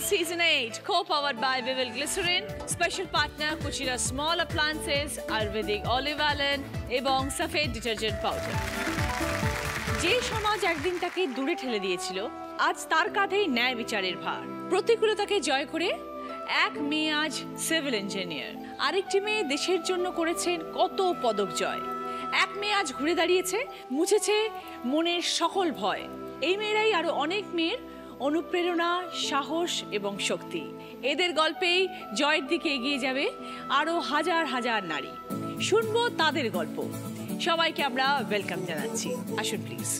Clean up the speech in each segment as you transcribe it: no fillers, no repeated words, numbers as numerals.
Season 8, co-powered by Vival Glycerin, special partner Kuchira Small Appliances, Ayurvedic Olive Oil এবং Safed Detergent Powder. যে সমাজ একদিন তাকে দূরে ঠেলে দিয়েছিল, আজ তার কাঁধেই ন্যায় বিচারের ভার। প্রতিকূলতাকে জয় করে এক মেয়ে আজ সিভিল ইঞ্জিনিয়ার, আরেকটি মেয়ে দেশের জন্য করেছেন কত পদক জয়। এক মেয়ে আজ ঘুরে দাঁড়িয়েছে, মুছেছে মনের সকল ভয়। এই মেয়েরাই আরো অনেক মেয়ের অনুপ্রেরণা, সাহস এবং শক্তি। এদের গল্পেই জয়ের দিকে এগিয়ে যাবে আরো হাজার হাজার নারী। শুনবো তাদের গল্প। সবাইকে আমরা ওয়েলকাম জানাচ্ছি। আসুন প্লিজ।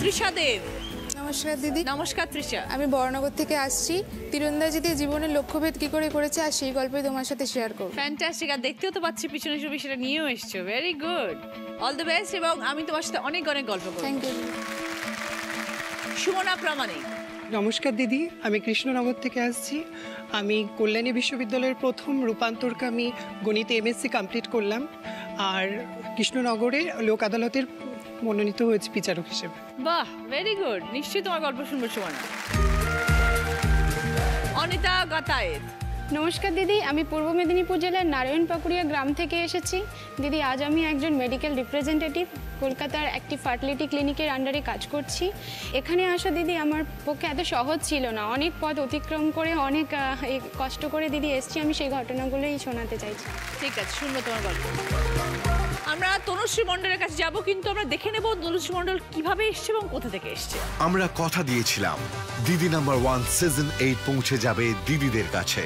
তৃষা দেব। নমস্কার দিদি। নমস্কার তৃষা। আমি বড়নগর থেকে আসছি। তীরন্দাজি দিয়ে জীবনের লক্ষ্যভেদ কি করে করেছে আর সেই গল্পই তোমার সাথে শেয়ার করব। ফ্যান্টাস্টিক। আর দেখতেও তো পাচ্ছি পিছনে ছবি, সেটা নিয়েও এসছো। Very good, all the best. এবং আমি তোমার সাথে অনেক অনেক গল্প করব। Thank you. সুমনা প্রামাণিক। নমস্কার দিদি, আমি কৃষ্ণনগর থেকে আসছি। আমি কল্যাণী বিশ্ববিদ্যালয়ের প্রথম রূপান্তরকামী গণিতে এমএসসি কমপ্লিট করলাম, আর কৃষ্ণনগরে লোক আদালতের মনোনীত হয়েছে বিচারক হিসেবে। বাহ, ভেরি গুড। নিশ্চয়ই তোমার গল্প শুনবো সুমনা। অনিতা গাতায়েত। নমস্কার দিদি, আমি পূর্ব মেদিনীপুর জেলার নারায়ণপাকুড়িয়া গ্রাম থেকে এসেছি। দিদি, আজ আমি একজন মেডিকেল রিপ্রেজেন্টেটিভ, কলকাতার একটি ফার্টিলিটি ক্লিনিকের আন্ডারে কাজ করছি। এখানে আসা দিদি আমার পক্ষে এত সহজ ছিল না, অনেক পথ অতিক্রম করে অনেক কষ্ট করে দিদি এসছি। আমি সেই ঘটনাগুলোই শোনাতে চাইছি। ঠিক আছে, শুনবো তোমার গল্প। আমরা তনুশ্রী মণ্ডলের কাছে যাব, কিন্তু আমরা দেখে নেব তনুশ্রী মণ্ডল কিভাবে এসছে এবং কোথা থেকে এসছে। আমরা কথা দিয়েছিলাম দিদি নাম্বার 1 সিজন 8 পৌঁছে যাবে দিদিদের কাছে।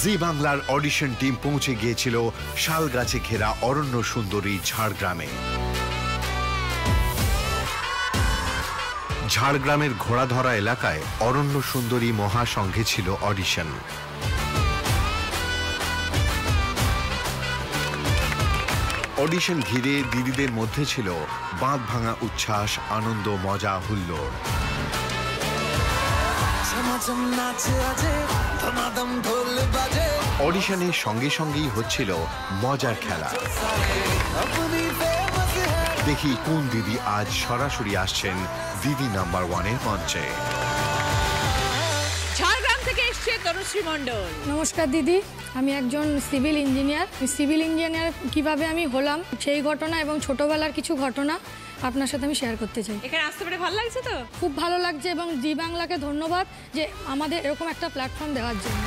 জি বাংলার অডিশন টিম পৌঁছে গিয়েছিল শালগাছে ঘেরা অরণ্য সুন্দরী ঝাড়গ্রামে। ঝাড়গ্রামের ঘোড়াধরা এলাকায় অরণ্য সুন্দরী মহাসংঘে ছিল অডিশন। অডিশন ঘিরে দিদিদের মধ্যে ছিল বাঁধ ভাঙা উচ্ছ্বাস, আনন্দ, মজা, হুল্লোড়। অডিশনের সঙ্গে সঙ্গেই হচ্ছিল মজার খেলা। দেখি কোন দিদি আজ সরাসরি আসছেন দিদি নাম্বার 1 এর মঞ্চে। ঝাড়গ্রাম থেকে এসছে তনুশ্রী মণ্ডল। নমস্কার দিদি, আমি একজন সিভিল ইঞ্জিনিয়ার। সিভিল ইঞ্জিনিয়ার কিভাবে আমি হলাম সেই ঘটনা এবং ছোটবেলার কিছু ঘটনা আপনার সাথে আমি শেয়ার করতে চাই। এখানে আসতে পেরে ভালো লাগছে তো? খুব ভালো লাগছে, এবং জি বাংলাকে ধন্যবাদ যে আমাদের এরকম একটা প্ল্যাটফর্ম দেওয়ার জন্য।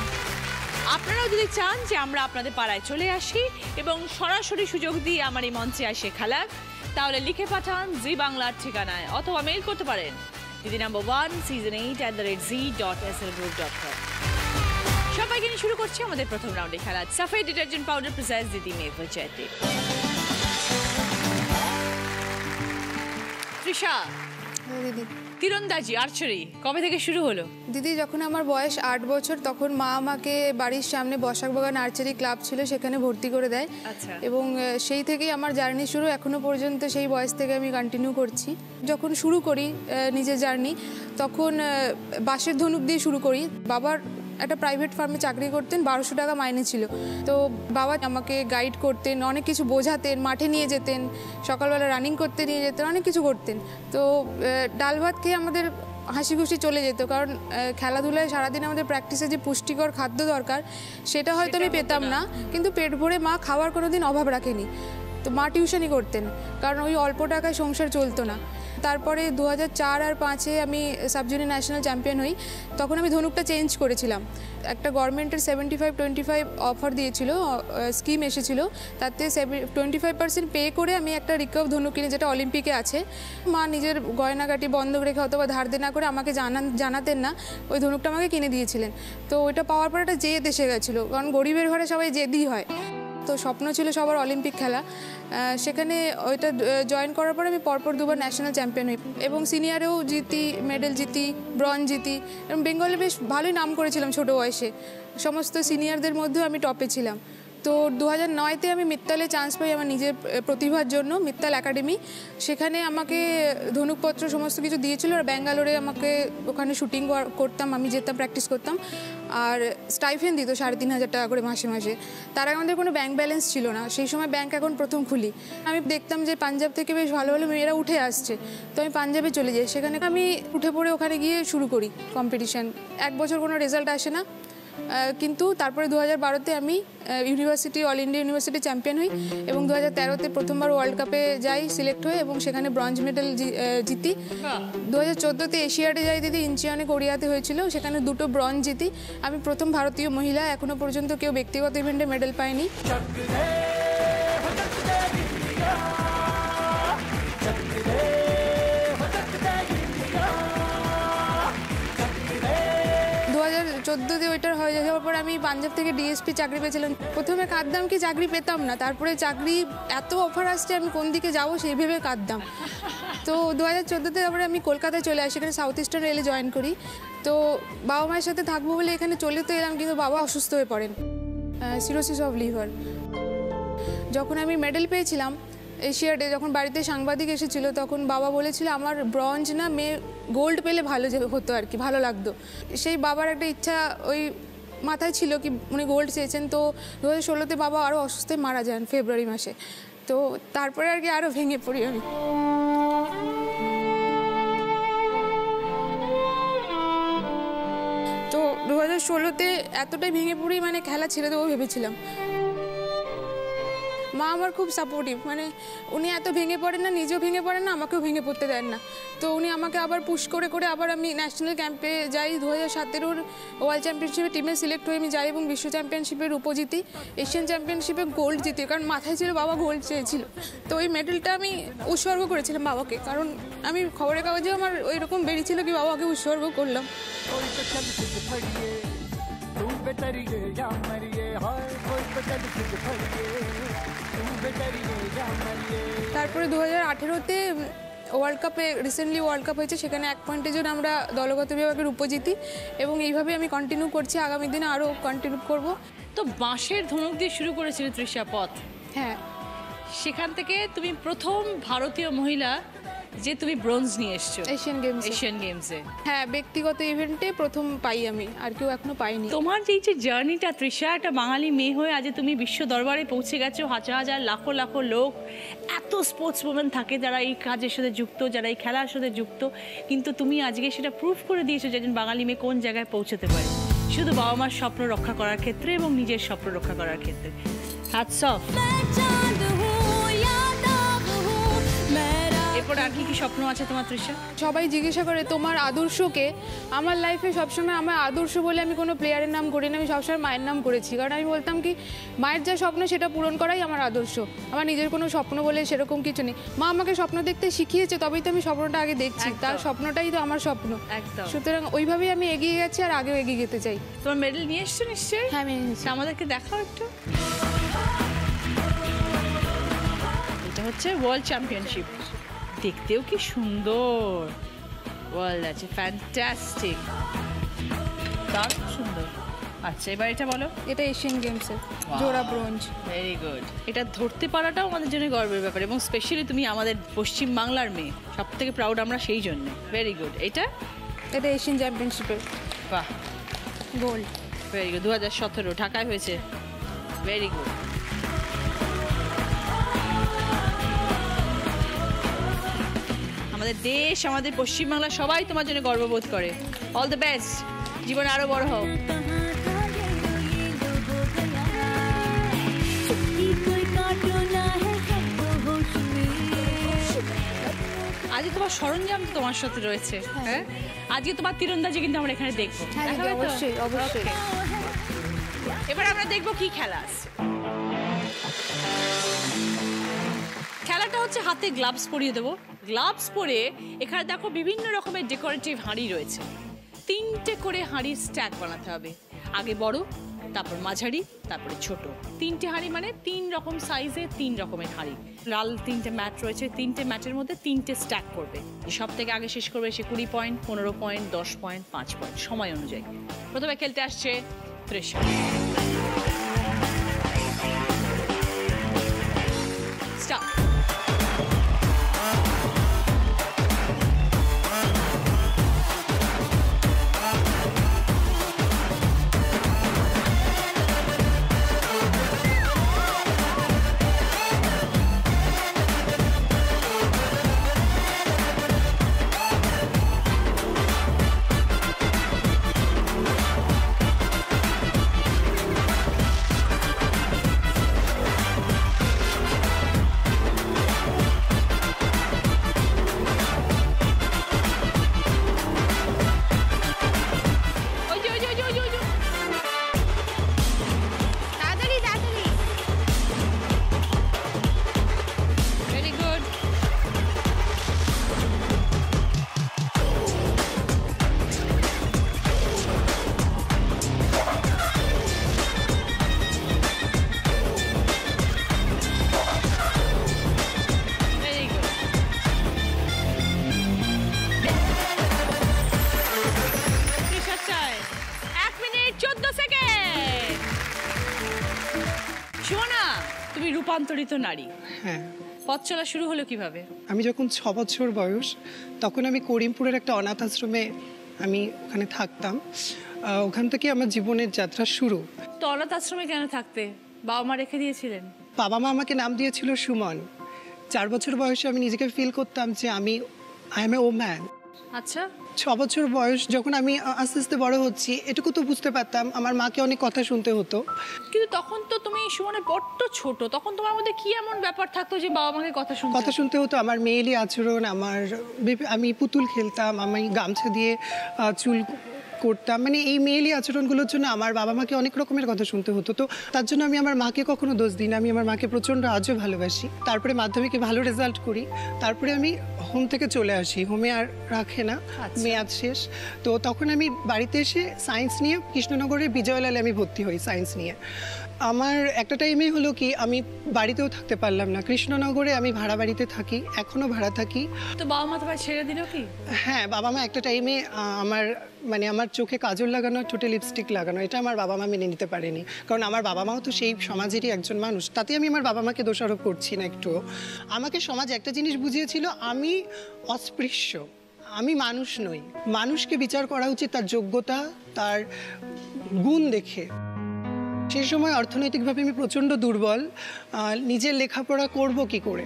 আপনারাও যদি চান যে আমরা আপনাদের পাড়ায় চলে আসি এবং সরাসরি সুযোগ দিয়ে আমার এই মঞ্চে আসে খেলার, তাহলে লিখে পাঠান জি বাংলার ঠিকানায়, অথবা মেইল করতে পারেন দিদি নাম্বার 1 season 8@z.slgroup.com। সবাইকে নিয়ে শুরু করছি আমাদের প্রথম রাউন্ডে খেলা। সাফেদ ডিটারজেন্ট পাউডার প্রেজেন্টস দিদি মেভা জয়তে। তৃষা, দিদি, তীরন্দাজি আর্চারি কবে থেকে শুরু হলো? দিদি, যখন আমার বয়স 8 বছর তখন মা আমাকে বাড়ির সামনে বসাকবাগান আর্চারি ক্লাব ছিল, সেখানে ভর্তি করে দেয়। আচ্ছা। এবং সেই থেকেই আমার জার্নি শুরু, এখনো পর্যন্ত সেই বয়স থেকে আমি কন্টিনিউ করছি। যখন শুরু করি নিজের জার্নি, তখন বাঁশের ধনুক দিয়ে শুরু করি। বাবার একটা প্রাইভেট ফার্মে চাকরি করতেন, 1200 টাকা মাইনে ছিল। তো বাবা আমাকে গাইড করতেন, অনেক কিছু বোঝাতেন, মাঠে নিয়ে যেতেন, সকালবেলা রানিং করতে নিয়ে যেতেন, অনেক কিছু করতেন। তো ডাল ভাত খেয়ে আমাদের হাসি খুশি চলে যেত, কারণ খেলাধুলায় সারাদিন আমাদের প্র্যাকটিসে যে পুষ্টিকর খাদ্য দরকার সেটা হয়তো আমি পেতাম না, কিন্তু পেট ভরে মা খাওয়ার কোনো দিন অভাব রাখেনি। তো মা টিউশনই করতেন, কারণ ওই অল্প টাকায় সংসার চলতো না। তারপরে 2004 আর 2005-এ আমি সাব জুনিয়র ন্যাশনাল চ্যাম্পিয়ন হই। তখন আমি ধনুকটা চেঞ্জ করেছিলাম। একটা গভর্নমেন্টের 75-25 অফার দিয়েছিল, স্কিম এসেছিল, তাতে 25% পে করে আমি একটা রিকার্ভ ধনুক কিনে, যেটা অলিম্পিকে আছে। মা নিজের গয়নাগাটি বন্ধক রেখে অথবা ধার দেনা করে আমাকে জানাতেন না, ওই ধনুকটা আমাকে কিনে দিয়েছিলেন। তো ওইটা পাওয়ার পর একটা জেদ এসে গেছিলো, কারণ গরিবের ঘরে সবাই জেদই হয়। তো স্বপ্ন ছিল সবার অলিম্পিক খেলা। সেখানে ওইটা জয়েন করার পর আমি পরপর 2বার ন্যাশনাল চ্যাম্পিয়ন হই এবং সিনিয়রেও জিতি, মেডেল জিতি, ব্রঞ্জ জিতি এবং বেঙ্গলে বেশ ভালোই নাম করেছিলাম ছোটো বয়সে। সমস্ত সিনিয়রদের মধ্যেও আমি টপে ছিলাম। তো 2009-তে আমি মিত্তালে চান্স পাই আমার নিজের প্রতিভার জন্য, মিত্তাল একাডেমি। সেখানে আমাকে ধনুকপত্র সমস্ত কিছু দিয়েছিল, আর ব্যাঙ্গালোরে আমাকে ওখানে শুটিং করতাম, আমি যেতাম, প্র্যাকটিস করতাম। আর স্টাইফেন দিত 3,500 টাকা করে মাসে মাসে। তার আগে আমাদের কোনো ব্যাঙ্ক ব্যালেন্স ছিল না, সেই সময় ব্যাঙ্ক এখন প্রথম খুলি। আমি দেখতাম যে পাঞ্জাব থেকে বেশ ভালো ভালো মেয়েরা উঠে আসছে, তো আমি পাঞ্জাবে চলে যাই। সেখানে আমি উঠে পড়ে ওখানে গিয়ে শুরু করি কম্পিটিশান। 1 বছর কোনো রেজাল্ট আসে না, কিন্তু তারপরে 2012-তে আমি university, all India university champion হই, এবং 2013-তে প্রথমবার ওয়ার্ল্ড কাপে যাই, সিলেক্ট হয়ে, এবং সেখানে ব্রঞ্জ মেডেল জিতি। 2014-তে এশিয়াডে যাই দিদি, ইঞ্চিয়নে কোরিয়াতে হয়েছিল, সেখানে 2টো ব্রঞ্জ জিতি। আমি প্রথম ভারতীয় মহিলা, এখনো পর্যন্ত কেউ ব্যক্তিগত ইভেন্টে মেডেল পায়নি। 2014-তে ওইটার হয়ে যাওয়ার পর আমি পাঞ্জাব থেকে ডিএসপি চাকরি পেয়েছিলাম। প্রথমে কাঁদতাম কি চাকরি পেতাম না, তারপরে চাকরি এত অফার আসছে, আমি কোন দিকে যাবো সেই ভেবে কাঁদতাম। তো 2014-তে তারপরে আমি কলকাতায় চলে আসি, এখানে সাউথ ইস্টার্ন রেলে জয়েন করি। তো বাবা মায়ের সাথে থাকবো বলে এখানে চলে তো এলাম, কিন্তু বাবা অসুস্থ হয়ে পড়েন, সিরোসিস অফ লিভার। যখন আমি মেডেল পেয়েছিলাম এশিয়াডে, যখন বাড়িতে সাংবাদিক এসেছিলো, তখন বাবা বলেছিল আমার ব্রঞ্জ না, মেয়ে গোল্ড পেলে ভালো হতো আর কি, ভালো লাগতো। সেই বাবার একটা ইচ্ছা ওই মাথায় ছিল কি উনি গোল্ড চেয়েছেন। তো 2016-তে বাবা আরও অসুস্থ মারা যান ফেব্রুয়ারি মাসে। তো তারপরে আর কি আরও ভেঙে পড়ি আমি। তো 2016-তে এতটাই ভেঙে পড়ি, মানে খেলা ছেড়ে দেবো ভেবেছিলাম। মা আমার খুব সাপোর্টিভ, মানে উনি এত ভেঙে পড়েন না, নিজেও ভেঙে পড়েন না, আমাকেও ভেঙে পড়তে দেন না। তো উনি আমাকে আবার পুশ করে করে আবার আমি ন্যাশনাল ক্যাম্পে যাই। 2017-র ওয়ার্ল্ড চ্যাম্পিয়নশিপে টিমে সিলেক্ট হয়ে আমি যাই, এবং বিশ্ব চ্যাম্পিয়নশিপের রূপো জিতি, এশিয়ান চ্যাম্পিয়নশিপে গোল্ড জিতি, কারণ মাথায় ছিল বাবা গোল্ড চেয়েছিল। তো ওই মেডেলটা আমি উৎসর্গ করেছিলাম বাবাকে, কারণ আমি খবরের কাগজে আমার ওই রকম বেরিয়েছিল কি বাবাকে উৎসর্গ করলাম। তারপরে 2018-তে ওয়ার্ল্ড কাপে, রিসেন্টলি ওয়ার্ল্ড কাপ হয়েছে, সেখানে 1 পয়েন্টের জন্য আমরা দলগত বিভাগের উপজিতি, এবং এইভাবে আমি কন্টিনিউ করছি, আগামী দিনে আরও কন্টিনিউ করব। তো বাঁশের ধনুক দিয়ে শুরু করেছিল তৃষা পথ। হ্যাঁ, সেখান থেকে তুমি প্রথম ভারতীয় মহিলা যে তুমি ব্রোঞ্জ নিয়ে এসছো এশিয়ান গেমসে। হ্যাঁ, ব্যক্তিগত ইভেন্টে প্রথম পাই আমি, আর কেউ এখনো পাইনি। তোমার যে জার্নিটা তৃষা, একটা বাঙালি মেয়ে হয়ে আজ তুমি বিশ্ব দরবারে পৌঁছে গেছো, হাজার হাজার লাখো লাখো লোক, এত স্পোর্টস ওমেন থাকে যারা এই কাজের সাথে যুক্ত, যারা এই খেলার সাথে যুক্ত, কিন্তু তুমি আজকে সেটা প্রুফ করে দিয়েছো যে একজন বাঙালি মেয়ে কোন জায়গায় পৌঁছতে পারে, শুধু বাবা মার স্বপ্ন রক্ষা করার ক্ষেত্রে এবং নিজের স্বপ্ন রক্ষা করার ক্ষেত্রে। Hats off. এরপর আর কি স্বপ্ন আছে তোমার তৃষা? সবাই জিজ্ঞাসা করে তোমার আদর্শকে। আমার লাইফে সবসময় আমার আদর্শ বলে আমি কোনো প্লেয়ারের নাম করি না, আমি সবসময় মায়ের নাম করেছি, কারণ আমি বলতাম কি মায়ের যা স্বপ্ন সেটা পূরণ করাই আমার আদর্শ, আমার নিজের কোনো স্বপ্ন বলে সেরকম কিছু নেই। মা আমাকে স্বপ্ন দেখতে শিখিয়েছে, তবেই তো আমি স্বপ্নটা আগে দেখছি, তার স্বপ্নটাই তো আমার স্বপ্ন। সুতরাং ওইভাবেই আমি এগিয়ে গেছি, আর আগেও এগিয়ে যেতে চাই। তোমার মেডেল নিয়ে এসছো নিশ্চয়ই? হ্যাঁ, আমি এনেছি। আমাদেরকে দেখাও একটু। এটা হচ্ছে ওয়ার্ল্ড চ্যাম্পিয়নশিপ, দেখতেও কি সুন্দর, ওয়ার্ল্ড আছে, ফ্যান্টাস্টিক, দারুণ সুন্দর। আচ্ছা, এবার এটা বলো। এটা এশিয়ান গেমসের জোড়া ব্রোঞ্জ। Very good. এটা ধরতে পারাটাও আমাদের জন্য গর্বের ব্যাপার, এবং স্পেশালি তুমি আমাদের পশ্চিম বাংলার মেয়ে, সব থেকে প্রাউড আমরা সেই জন্য। Very good. এটা এশিয়ান চ্যাম্পিয়নশিপের, বাহ, গোল্ড। Very good. 2017 ঢাকায় হয়েছে। Very good. আমাদের দেশ, আমাদের পশ্চিমবাংলা সবাই তোমার জন্য গর্ববোধ করে। অল দ্য বেস্ট, জীবনে আরো বড় হও। আজকে তোমার সরঞ্জাম তোমার সাথে রয়েছে, হ্যাঁ? আজকে তোমার তীরন্দাজি কিন্তু আমরা এখানে দেখবো। অবশ্যই অবশ্যই। এবার আমরা দেখবো কি খেলা আছে। খেলাটা হচ্ছে হাতে গ্লাভস পরিয়ে দেবো। গ্লাভস পরে এখানে দেখো বিভিন্ন রকমের ডেকোরেটিভ হাঁড়ি রয়েছে। 3টে করে হাঁড়ির স্ট্যাক বানাতে হবে, আগে বড়, তারপর মাঝারি, তারপরে ছোট। 3টে হাঁড়ি মানে 3 রকম সাইজে 3 রকমের হাঁড়ি। লাল 3টে ম্যাট রয়েছে, 3টে ম্যাটের মধ্যে 3টে স্ট্যাক করবে। সব থেকে আগে শেষ করবে সে 20 পয়েন্ট, 15 পয়েন্ট, 10 পয়েন্ট, 5 পয়েন্ট, সময় অনুযায়ী। প্রথমে খেলতে আসছে তৃষা। তুমি রূপান্তরিত নারী। হ্যাঁ, পথ চলা শুরু হলো কিভাবে? আমি যখন 6 বছর বয়স তখন আমি করিমপুরের একটা অনাথ আশ্রমে আমি ওখানে থাকতাম। ওখান থেকে আমার জীবনের যাত্রা শুরু। তো অনাথ আশ্রমে কেন থাকতে? বাবা মা রেখে দিয়েছিলেন? বাবা মা আমাকে নাম দিয়েছিল সুমন। 4 বছর বয়সে আমি নিজেকে ফিল করতাম যে আই এম এ ওম্যান। আচ্ছা, 6 বছর বয়স যখন আমি আস্তে আস্তে বড় হচ্ছি, এটুকু তো বুঝতে পারতাম আমার মাকে অনেক কথা শুনতে হতো। কিন্তু তখন তো তুমি সুমনে বড্ড ছোট, তখন তোমার মধ্যে কি এমন ব্যাপার থাকতো যে বাবা মাকে কথা শুনতে হতো? আমার মেয়েলি আচরণ, আমি পুতুল খেলতাম, আমি গামছা দিয়ে চুল করতাম, মানে এই মেয়েলি আচরণগুলোর জন্য আমার বাবা মাকে অনেক রকমের কথা শুনতে হতো। তো তার জন্য আমি আমার মাকে কখনো দোষ দিই না, আমি আমার মাকে প্রচণ্ড আজও ভালোবাসি। তারপরে মাধ্যমিকে ভালো রেজাল্ট করি, তারপরে আমি হোম থেকে চলে আসি, হোমে আর রাখে না, মেয়াদ শেষ। তো তখন আমি বাড়িতে এসে সায়েন্স নিয়ে কৃষ্ণনগরের বিজয়লালে আমি ভর্তি হই সায়েন্স নিয়ে। আমার একটা টাইমে হলো কি, আমি বাড়িতেও থাকতে পারলাম না, কৃষ্ণনগরে আমি ভাড়া বাড়িতে থাকি, এখনও ভাড়া থাকি। তো বাবা মা তোমায় ছেড়ে দিল কি? হ্যাঁ, বাবা মা একটা টাইমে আমার চোখে কাজল লাগানো, ঠোঁটে লিপস্টিক লাগানো, এটা আমার বাবা মা মেনে নিতে পারেনি। কারণ আমার বাবা মাও তো সেই সমাজেরই একজন মানুষ, তাতে আমি আমার বাবা মাকে দোষারোপ করছি না একটুও। আমাকে সমাজ একটা জিনিস বুঝিয়েছিল, আমি অস্পৃশ্য, আমি মানুষ নই। মানুষকে বিচার করা উচিত তার যোগ্যতা, তার গুণ দেখে। সেই সময় অর্থনৈতিকভাবে আমি প্রচণ্ড দুর্বল, নিজের লেখাপড়া করব কি করে।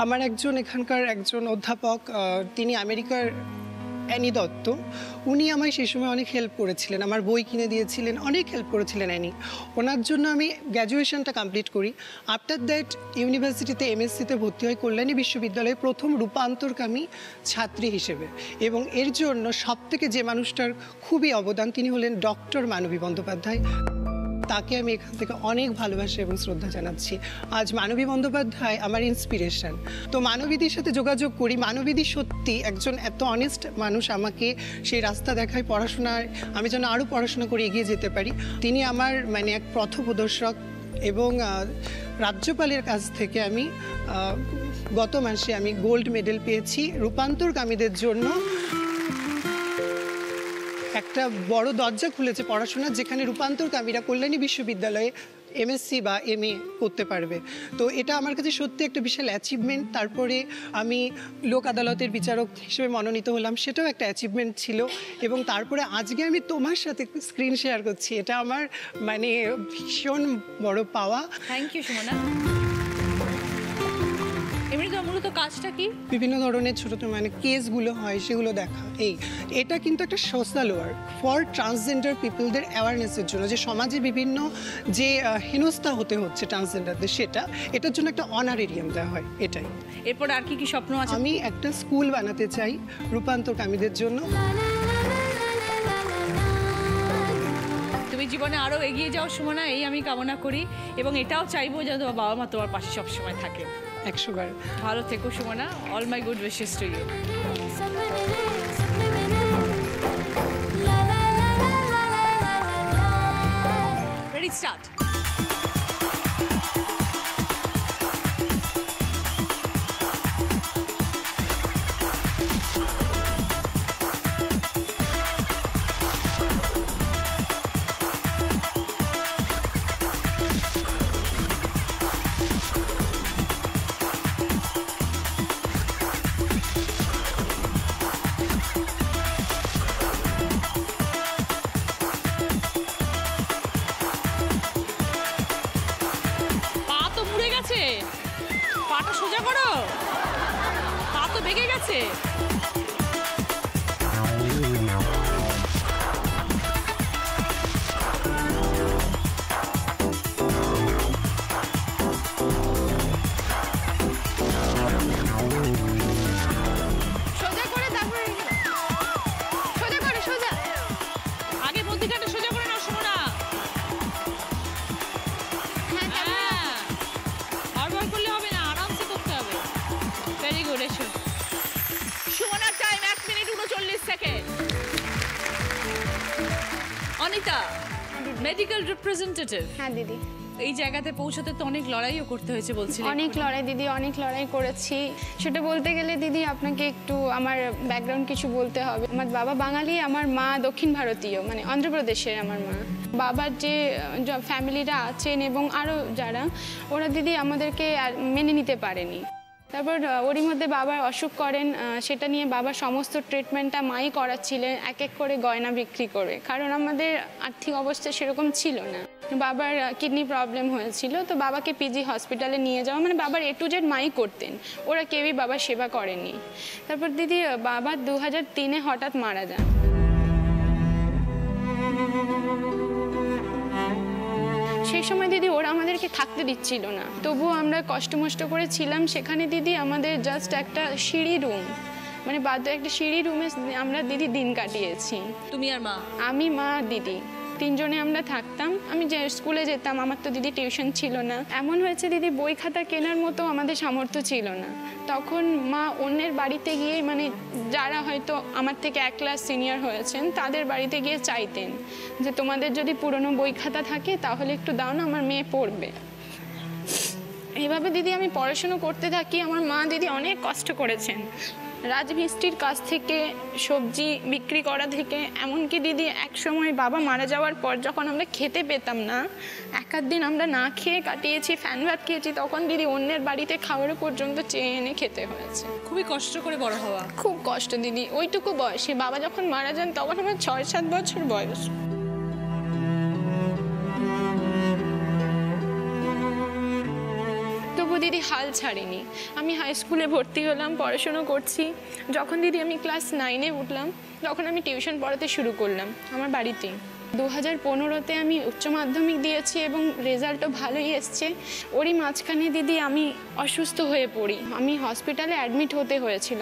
আমার এখানকার একজন অধ্যাপক, তিনি আমেরিকার অ্যানি দত্ত, উনি আমায় সেই সময় অনেক হেল্প করেছিলেন, আমার বই কিনে দিয়েছিলেন, অনেক হেল্প করেছিলেন অ্যানি। ওনার জন্য আমি গ্র্যাজুয়েশনটা কমপ্লিট করি। আফটার দ্যাট ইউনিভার্সিটিতে এমএসসিতে ভর্তি হয় কল্যাণী বিশ্ববিদ্যালয়ে প্রথম রূপান্তরকামী ছাত্রী হিসেবে। এবং এর জন্য সবথেকে যে মানুষটার খুবই অবদান, তিনি হলেন ডক্টর মানবী বন্দ্যোপাধ্যায়। তাকে আমি এখান থেকে অনেক ভালোবাসা এবং শ্রদ্ধা জানাচ্ছি। আজ মানবী বন্দ্যোপাধ্যায় আমার ইন্সপিরেশন। তো মানবীদির সাথে যোগাযোগ করি। মানবীদি সত্যি একজন এত অনেস্ট মানুষ, আমাকে সেই রাস্তা দেখায় পড়াশোনার, আমি যেন আরও পড়াশোনা করে এগিয়ে যেতে পারি। তিনি আমার এক পথপ্রদর্শক। এবং রাজ্যপালের কাছ থেকে আমি গত মাসে আমি গোল্ড মেডেল পেয়েছি রূপান্তরকামীদের জন্য। একটা বড় দরজা খুলেছে পড়াশোনার, যেখানে রূপান্তরকামীরা কল্যাণী বিশ্ববিদ্যালয়ে এমএসসি বা এমএ করতে পারবে। তো এটা আমার কাছে সত্যি একটা বিশাল অ্যাচিভমেন্ট। তারপরে আমি লোক আদালতের বিচারক হিসেবে মনোনীত হলাম, সেটাও একটা অ্যাচিভমেন্ট ছিল। এবং তারপরে আজকে আমি তোমার সাথে স্ক্রিন শেয়ার করছি, এটা আমার ভীষণ বড় পাওয়া। Thank you Sumana. এমনি তো মূলত কাজটা কি? বিভিন্ন ধরনের ছোট কেসগুলো হয়, সেগুলো দেখা। এটা কিন্তু একটা সোশ্যাল ওয়ার্ক ফর ট্রান্সজেন্ডার পিপলদের অ্যাওয়ারনেসের জন্য, যে সমাজে বিভিন্ন যে হেনস্থা হতে হচ্ছে ট্রান্সজেন্ডারদের, এটার জন্য একটা অনারেরিয়াম দেওয়া হয়। এটাই। এরপর আর কি স্বপ্ন আছে? আমি একটা স্কুল বানাতে চাই রূপান্তরকামীদের জন্য। তুমি জীবনে আরো এগিয়ে যাও সুমনা, এই আমি কামনা করি। এবং এটাও চাইবো যেন তোমার বাবা মা তোমার পাশে সবসময় থাকে। 100 বার। ভালো থেকো Sumana. All my good wishes to you. Ready, start. পাটা সোজা করো, পা তো বেঁকে গেছে। সোজা করে তারপরে সোজা করে, সোজা আগে মধ্যিখানটা সোজা করে নাও সুমনা। করলে হবে না, আরামসে করতে হবে। Very good. এসো সুমনার time 1 minute 39 second. Anita, medical representative. হ্যাঁ দিদি। এই জায়গাতে পৌঁছতে তো অনেক লড়াইও করতে হয়েছে বলছিলেন। অনেক লড়াই দিদি, অনেক লড়াই করেছি। সেটা বলতে গেলে দিদি আপনাকে একটু আমার ব্যাকগ্রাউন্ড কিছু বলতে হবে। আমার বাবা বাঙালি, আমার মা দক্ষিণ ভারতীয়, মানে অন্ধ্রপ্রদেশের আমার মা। বাবার যে ফ্যামিলিরা আছেন এবং আরও যারা, ওরা দিদি আমাদেরকে মেনে নিতে পারেনি। তারপর ওরই মধ্যে বাবার অসুখ করেন, সেটা নিয়ে বাবার সমস্ত ট্রিটমেন্টটা মাই করাচ্ছিলেন এক এক করে গয়না বিক্রি করে, কারণ আমাদের আর্থিক অবস্থা সেরকম ছিল না। বাবার কিডনি প্রবলেম হয়েছিল, তো বাবাকে পিজি হসপিটালে নিয়ে যাওয়া, মানে বাবার A to Z মাই করতেন, ওরা কেউই বাবার সেবা করেনি। তারপর দিদি বাবা 2003-এ হঠাৎ মারা যান। সেই সময় দিদি ওরা আমাদেরকে থাকতে দিচ্ছিল না, তবুও আমরা কষ্ট মষ্ট করে ছিলাম সেখানে দিদি। আমাদের জাস্ট একটা সিঁড়ি রুম, মানে বাধ্য একটা সিঁড়ি রুমে আমরা দিদি দিন কাটিয়েছি। তুমি আর মা? আমি, মা, দিদি, তিনজনে আমরা থাকতাম। আমি যে স্কুলে যেতাম, আমার তো দিদি টিউশন ছিল না। এমন হয়েছে দিদি বই খাতা কেনার মতো আমাদের সামর্থ্য ছিল না। তখন মা অন্যের বাড়িতে গিয়ে, মানে যারা হয়তো আমার থেকে 1 ক্লাস সিনিয়র হয়েছেন, তাদের বাড়িতে গিয়ে চাইতেন যে তোমাদের যদি পুরনো বই খাতা থাকে তাহলে একটু দাও না, আমার মেয়ে পড়বে। এইভাবে দিদি আমি পড়াশুনো করতে থাকি। আমার মা দিদি অনেক কষ্ট করেছেন, রাজমিস্ত্রির কাছ থেকে, সবজি বিক্রি করা থেকে, এমনকি দিদি এক সময় বাবা মারা যাওয়ার পর যখন আমরা খেতে পেতাম না, এক আধ দিন আমরা না খেয়ে কাটিয়েছি, ফ্যান ভাত খেয়েছি, তখন দিদি অন্যের বাড়িতে খাবারও পর্যন্ত চেয়ে এনে খেতে হয়েছে। খুবই কষ্ট করে বড় হওয়া। খুব কষ্ট দিদি। ওইটুকু বয়সে বাবা যখন মারা যান তখন আমার 6-7 বছর বয়স। দিদি হাল ছাড়িনি। আমি হাই স্কুলে ভর্তি হলাম, পড়াশুনো করছি। যখন দিদি আমি ক্লাস 9-এ উঠলাম, তখন আমি টিউশন পড়াতে শুরু করলাম আমার বাড়িতেই। 2015-তে আমি উচ্চ মাধ্যমিক দিয়েছি এবং রেজাল্টও ভালোই এসছে। ওরই মাঝখানে দিদি আমি অসুস্থ হয়ে পড়ি। আমি হসপিটালে অ্যাডমিট হতে হয়েছিল।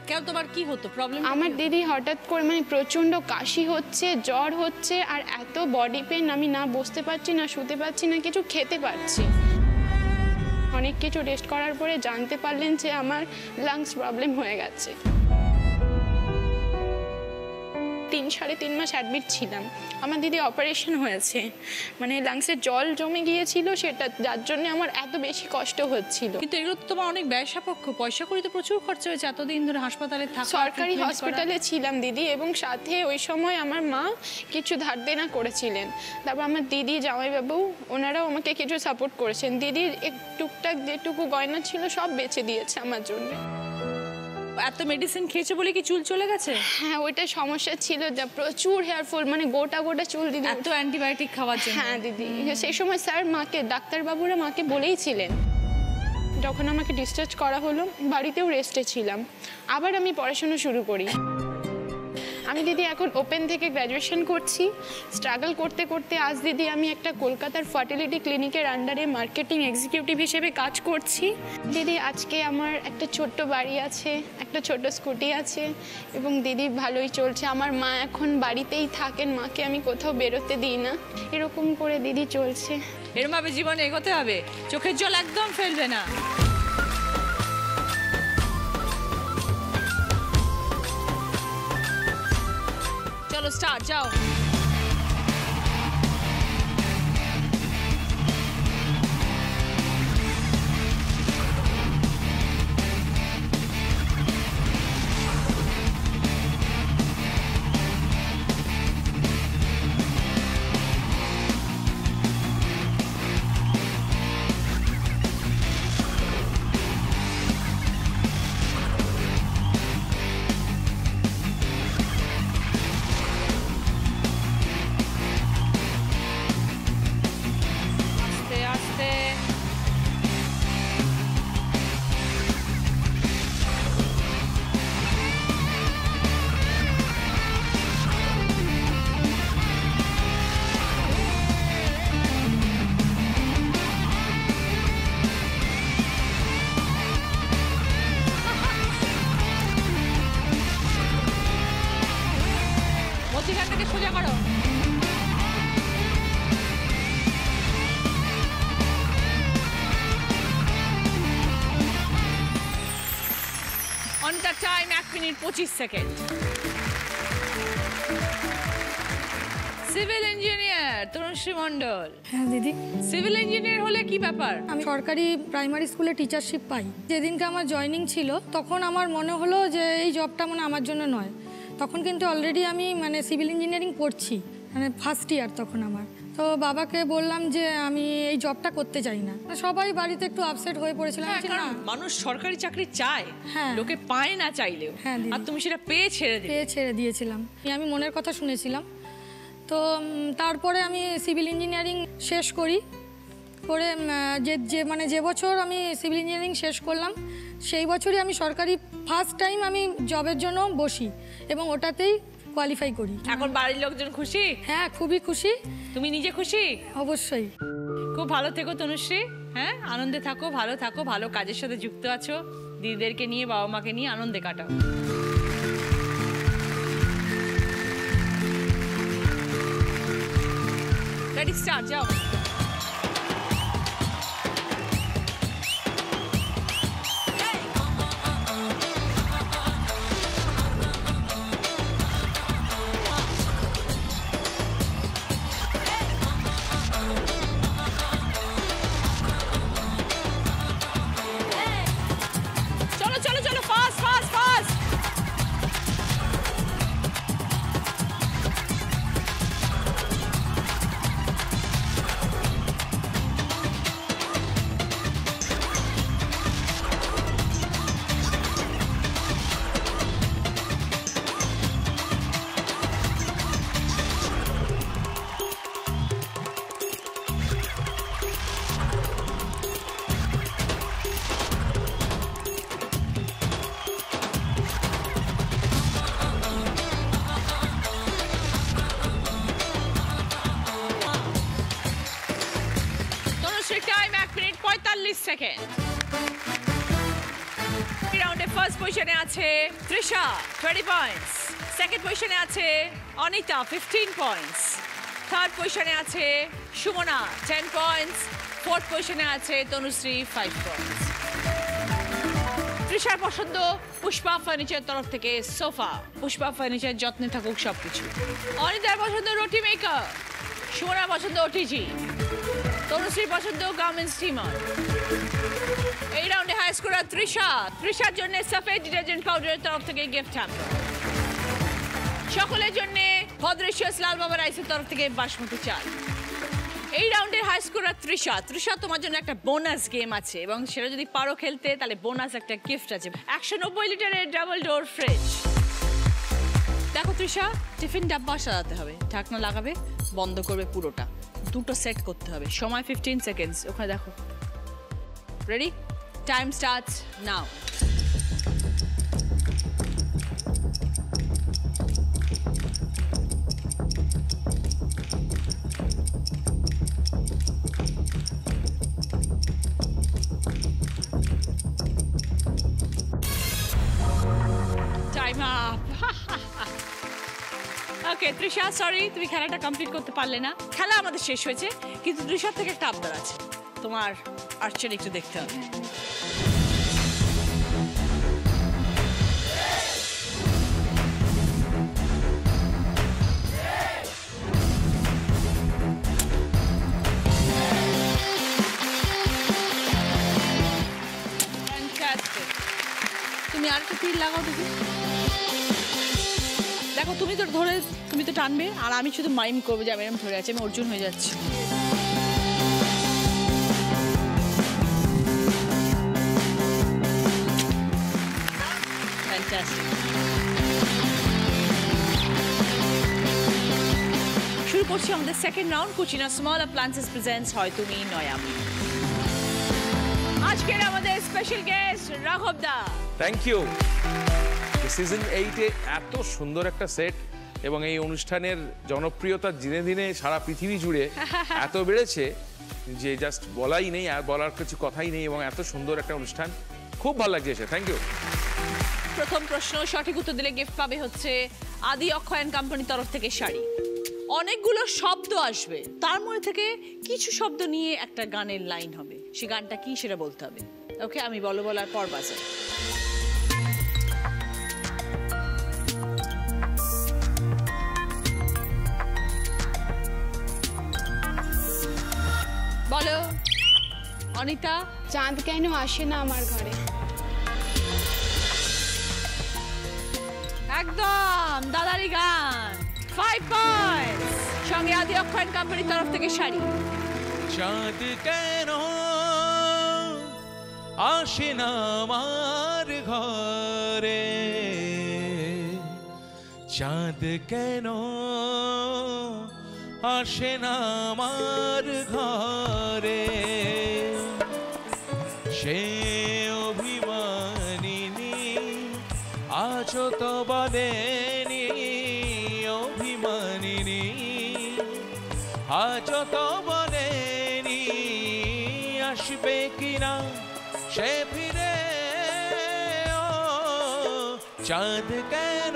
কেন, তোমার কি হতো প্রবলেম? আমার দিদি হঠাৎ করে মানে প্রচণ্ড কাশি হচ্ছে, জ্বর হচ্ছে, আর এত বডি পেন, আমি না বসতে পারছি, না শুতে পারছি, না কিছু খেতে পারছি। অনেক কিছু টেস্ট করার পরে জানতে পারলেন যে আমার লাংস প্রবলেম হয়ে গেছে। 3-3.5 মাস অ্যাডমিট ছিলাম। আমার দিদি অপারেশন হয়েছে, মানে লাংসে জল জমে গিয়েছিল, সেটা যার জন্য আমার এত বেশি কষ্ট হচ্ছিল। কিন্তু এগুলো তো তোমার অনেক ব্যয়সাপেক্ষ, পয়সা করি তো প্রচুর খরচা হয়েছে এতদিন ধরে হাসপাতালে থাকা। সরকারি হসপিটালে ছিলাম দিদি, এবং সাথে ওই সময় আমার মা কিছু ধার দেনা করেছিলেন। তারপর আমার দিদি, জামাইবাবু, ওনারাও আমাকে কিছু সাপোর্ট করেছেন। দিদির টুকটাক যেটুকু গয়না ছিল সব বেচে দিয়েছে আমার জন্য। এত মেডিসিন খেয়েছে বলে কি চুল চলে গেছে? হ্যাঁ, ওইটা সমস্যা ছিল, যা প্রচুর হেয়ার ফল, মানে গোটা গোটা চুল দিদি। এত অ্যান্টিবায়োটিক খাওয়ার জন্য? হ্যাঁ দিদি, সেই সময় স্যার মাকে, ডাক্তারবাবুরা মাকে বলেইছিলেন। যখন আমাকে ডিসচার্জ করা হলো, বাড়িতেও রেস্টে ছিলাম। আবার আমি পড়াশোনা শুরু করি। আমি দিদি এখন ওপেন থেকে গ্র্যাজুয়েশন করছি। স্ট্রাগল করতে করতে আজ দিদি আমি একটা কলকাতার ফার্টিলিটি ক্লিনিকের আন্ডারে মার্কেটিং এক্সিকিউটিভ হিসেবে কাজ করছি। দিদি আজকে আমার একটা ছোট্ট বাড়ি আছে, একটা ছোট স্কুটি আছে, এবং দিদি ভালোই চলছে। আমার মা এখন বাড়িতেই থাকেন, মাকে আমি কোথাও বেরোতে দিই না। এরকম করে দিদি চলছে। এরমভাবে জীবনে এগোতে হবে, চোখের জল একদম ফেলবে না। চলো স্টার্ট, যাও। মধ্যখানটাকে সোজা করো। On the time 1 minute 25 second. Civil engineer Tanushree Mondal. হ্যাঁ দিদি, সিভিল ইঞ্জিনিয়ার হলে কি ব্যাপার? আমি সরকারি প্রাইমারি স্কুলে টিচারশিপ পাই। যেদিনকে আমার জয়েনিং ছিল তখন আমার মনে হলো যে এই জবটা মানে আমার জন্য নয়। তখন কিন্তু অলরেডি আমি মানে সিভিল ইঞ্জিনিয়ারিং পড়ছি, মানে ফার্স্ট ইয়ার তখন আমার। তো বাবাকে বললাম যে আমি এই জবটা করতে চাই না। সবাই বাড়িতে একটু আপসেট হয়ে পড়েছিলাম। না, মানুষ সরকারি চাকরি চায়, লোকে পায় না চাইলেও, আর তুমি সেটা পেয়ে ছেড়ে দিয়েছিলাম। আমি মনের কথা শুনেছিলাম। তো তারপরে আমি সিভিল ইঞ্জিনিয়ারিং শেষ করি। করে যে বছর আমি সিভিল ইঞ্জিনিয়ারিং শেষ করলাম সেই বছরই আমি সরকারি ফার্স্ট টাইম আমি জবের জন্য বসি এবং ওটাতেই কোয়ালিফাই করি। এখন বাড়ির লোকজন খুশি? হ্যাঁ, খুবই খুশি। তুমি নিজে খুশি? অবশ্যই। খুব ভালো থেকো তনুশ্রী। হ্যাঁ, আনন্দে থাকো, ভালো থাকো, ভালো কাজের সাথে যুক্ত আছো, দিদিদেরকে নিয়ে বাবা মাকে নিয়ে আনন্দে কাটাও। রেডি, স্টার্ট, যাও। রাউন্ডে ফার্স্ট পজিশনে আছে তৃষা 20 পয়েন্টস, সেকেন্ড পজিশনে আছে অনিতা 15 পয়েন্টস, থার্ড পজিশনে আছে সুমনা 10 পয়েন্টস, ফোর্থ পজিশনে আছে তনুশ্রী 5 পয়েন্টস। তৃষার পছন্দ পুষ্পা ফার্নিচার তরফ থেকে সোফা। পুষ্পা ফার্নিচার যত্নে থাকুক সবকিছু। অনিতার পছন্দ রুটি মেকার, সুমনার পছন্দ ওটিজি, তনুশ্রীর পছন্দ গার্মেন্ট স্টিমার। এই রাউন্ডে হাই স্কোরার তৃষা। তৃষার জন্য সাফেদ ডিটারজেন্ট পাউডারের তরফ থেকে গিফট হ্যাম্পার। সকলের জন্য ভদ্রেশ্বর লাল বাবা রাইসের তরফ থেকে বাসমতি চাল। এই রাউন্ডের হাই স্কোরার তৃষা। তৃষা, তোমার জন্য একটা বোনাস গেম আছে এবং সেটা যদি পারো খেলতে তাহলে বোনাস একটা গিফট আছে, 190 লিটারের ডাবল ডোর ফ্রিজ। দেখো তৃষা, টিফিন ডাব্বা সাজাতে হবে, ঢাকনা লাগাবে, বন্ধ করবে পুরোটা, দুটো সেট করতে হবে, সময় 15 সেকেন্ডস। ওখানে দেখো, ready, time starts now. Time up. Okay Trisha, sorry তুমি খেলাটা কমপ্লিট করতে পারলে না। খেলা আমাদের শেষ হয়েছে, কিন্তু তৃষার থেকে একটা আবদার আছে, তোমার আর্চারি একটু দেখতে হবে। তুমি আর একটু তীর লাগাও দেখি। দেখো তুমি তো ধরে, তুমি তো টানবে আর আমি শুধু মাইম করবো যে আমি এরকম ধরে আছি, আমি অর্জুন হয়ে যাচ্ছি। শুরু করছি আমাদের second round. Kuchina small appliances presents হয় তুমি নয় আমি। আজকের আমাদের স্পেশাল গেস্ট রাঘব দা। Thank you. সিজন 8-এ এত সুন্দর একটা সেট এবং এই অনুষ্ঠানের জনপ্রিয়তা দিনে দিনে সারা পৃথিবী জুড়ে এত বেড়েছে যে জাস্ট বলাই নেই, আর বলার কিছু কথাই নেই, এবং এত সুন্দর একটা অনুষ্ঠান, খুব ভালো লাগছে এসে। Thank you. প্রথম প্রশ্ন সঠিক উত্তর দিলে গিফট পাবে হচ্ছে আদি অক্ষয়ন কোম্পানি তরফ থেকে শাড়ি। অনেকগুলো শব্দ আসবে, তার মধ্যে থেকে কিছু শব্দ নিয়ে একটা গানের লাইন হবে, সে গানটা কি সেটা বলতে হবে। ওকে, আমি বলার পর বাজে। অনিতা চাঁদ কেন আসে না আমার ঘরে। একদম দাদারি গান। 5 পয়েন্টস। সঙ্গে আদি অক্ষয় কোম্পানির তরফ থেকে শাড়ি। চাঁদ কেন আসে না আমার ঘরে, চাঁদ কেন আসে না আমার ঘরে, সে অভিমানিনী আছো তো বলেনি, অভিমানিনী আছো তো বলেনি, আসবে কিনা সে ফিরে, ও চাঁদ কেন।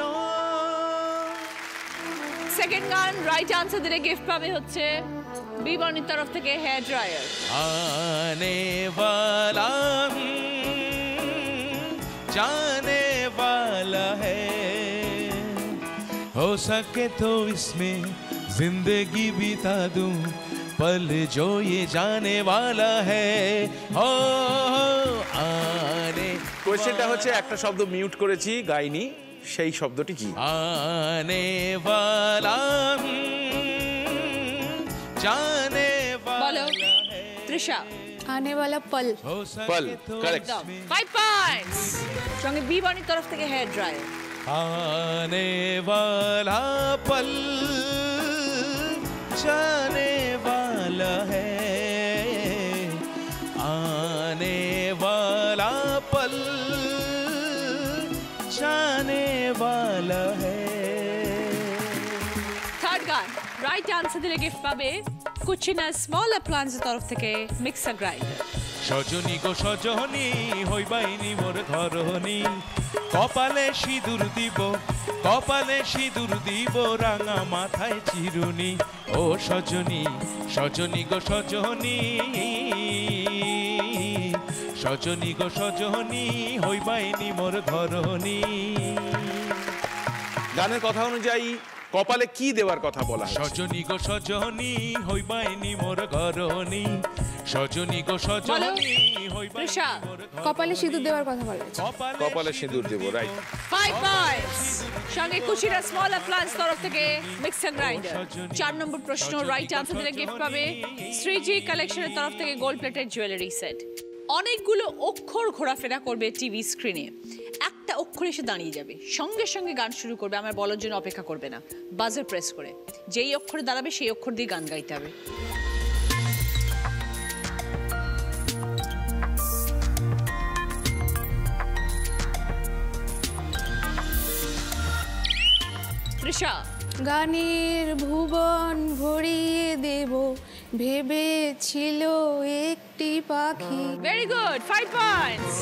সেকেন্ড গান রাইট আনসার দিলে গিফট পাবে হচ্ছে বিবরণীর তরফ থেকে হেয়ার ড্রায়ার। आने वाला जाने वाला है, हो सके तो इसमें जिंदगी बिता दूं, पल जो ये जाने वाला है, हो आने। কোয়েশ্চেনটা হচ্ছে একটা শব্দ মিউট করেছি গাইনি, সেই শব্দটি কি? आने वाला जाने বলো वाला है, তৃষা। আনে वाला पल। हो पल, सके तो correct. 5 পয়েন্টস। সঙ্গে বিবরণীর তরফ থেকে হেয়ার ড্রায়ার। आने वाला पल जाने वाला है, आने वाला पल जाने वाला है। থার্ড গান রাইট আনসার দিলে গিফট পাবে কুচিনা স্মল অ্যাপ্লায়েন্সের তরফ থেকে মিক্সার গ্রাইন্ডার। সজনী গো সজনী হইবাইনি মোর ধরণী, কপালে সিঁদুর দিব, কপালে সিঁদুর দিব, রাঙা মাথায় চিরুনি, ও সজনী সজনী গো সজনী, সজনী গো সজনী হইবাইনি মোর ধরণী। গানের কথা অনুযায়ী কপালে কি দেওয়ার কথা বলা হয়েছে? সজনী গো সজনী হইবাইনি মোর ঘরণী, সজনী গো সজনী হইবাইনি তৃষা, মোর ঘরণী। কপালে সিঁদুর দেওয়ার কথা বলা হয়েছে। কপালে সিঁদুর দেব, রাইট। 5 পয়েন্টস। সঙ্গে কুচিনা স্মল অ্যাপ্লায়েন্স তরফ থেকে মিক্সার গ্রাইন্ডার। 4 নম্বর প্রশ্ন রাইট আনসার দিলে গিফট পাবে শ্রীজি কালেকশনের তরফ থেকে গোল্ড প্লেটেড জুয়েলারি সেট। অনেকগুলো অক্ষর ঘোরাফেরা করবে টিভি স্ক্রিনে, একটা অক্ষর এসে দাঁড়িয়ে যাবে, সঙ্গে সঙ্গে গান শুরু করবে, আমার বলার জন্য অপেক্ষা করবে না, বাজার প্রেস করে যেই অক্ষরে দাঁড়াবে সেই অক্ষর দিয়ে গান গাইতে হবে। তৃষা। গানের ভুবন ভরিয়ে দেব ভেবেছিল একটি পাখি। Very good, 5 points.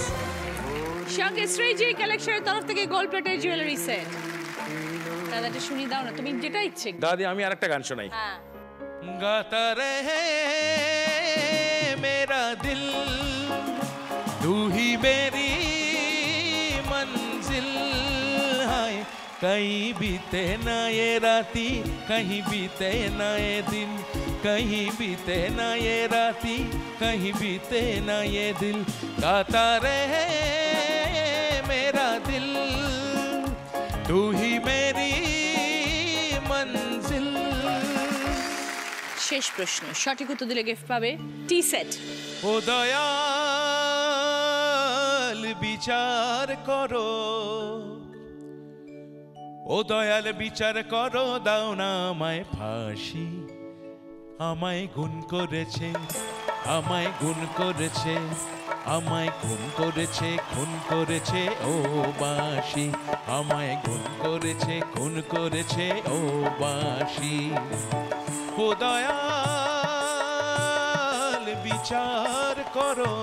সঙ্গে শ্রীজি কালেকশনের তরফ থেকে গোল্ড প্লেটেড জুয়েলারি সেট। দাদাটা শুনিয়ে দাও না, তুমি যেটা ইচ্ছে। দাদি আমি আরেকটা গান শোনাই। হ্যাঁ। गाता रहे मेरा दिल, तू ही मेरी मंजिल, हाय कहीं बीते ना ये राती, कहीं बीते ना ये दिन, कहीं बीते ना ये राती, कहीं बीते ना ये दिल, गाता रहे मेरा दिल, तू ही मेरी मंजिल। শেষ প্রশ্ন, সঠিক উত্তর দিলে গিফট পাবে টি সেট। ও দয়াল বিচার করো, ও দয়াল বিচার করো, দাও না আমায় ফাঁসি, আমায় গুণ করেছে, আমায় গুণ করেছে, আমায় খুন করেছে, খুন করেছে ও বাঁশি, আমায় গুণ করেছে, খুন করেছে ও বাঁশি, ও দয়াল বিচার করো।